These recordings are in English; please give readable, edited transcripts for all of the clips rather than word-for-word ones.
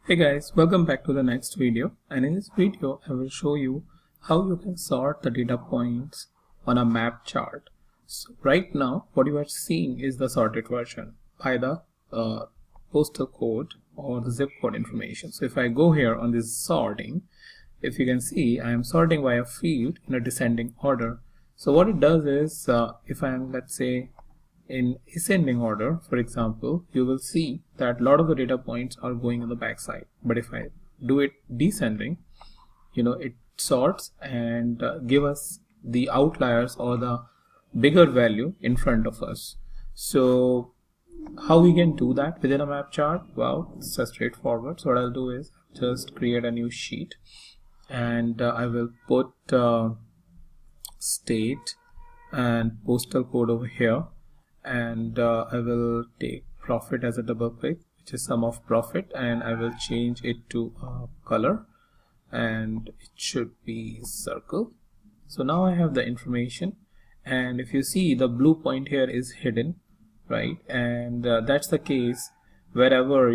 Hey guys, welcome back to the next video, and in this video I will show you how you can sort the data points on a map chart. So right now what you are seeing is the sorted version by the postal code or the zip code information. So if I go here on this sorting, if you can see I am sorting by a field in a descending order. So what it does is if I am, let's say, in ascending order, for example, you will see that a lot of the data points are going on the back side. But if I do it descending, it sorts and give us the outliers or the bigger value in front of us. So how we can do that within a map chart? Well, it's just straightforward. So what I'll do is just create a new sheet, and I will put state and postal code over here, and I will take profit as a double click, which is sum of profit, and I will change it to color, and it should be circle. So now I have the information, and if you see, the blue point here is hidden, right? And that's the case wherever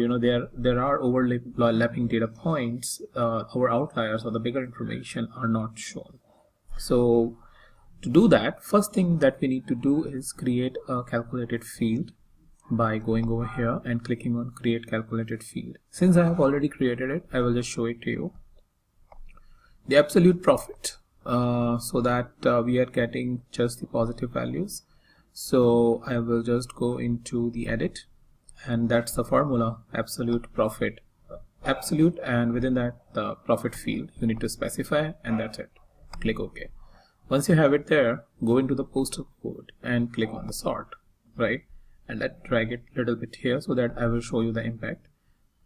there are overlapping data points, our outliers or the bigger information are not shown. So to do that, first thing that we need to do is create a calculated field by going over here and clicking on create calculated field. Since I have already created it, I will just show it to you. The absolute profit, so that we are getting just the positive values. So I will just go into the edit, and that's the formula, absolute profit, absolute, and within that the profit field you need to specify, and that's it. Click OK. Once you have it there, go into the postal code and click on the sort, right? And let's drag it a little bit here so that I will show you the impact.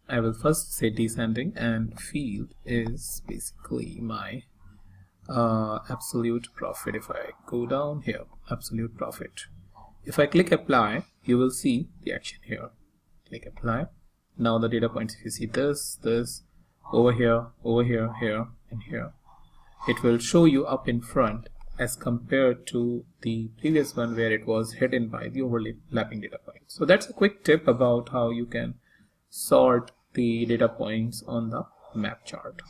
I will first say descending, and field is basically my absolute profit. If I go down here, absolute profit. If I click apply, you will see the action here. Click apply. Now the data points, if you see this, over here, here, and here, it will show you up in front as compared to the previous one where it was hidden by the overlapping data points. So that's a quick tip about how you can sort the data points on the map chart.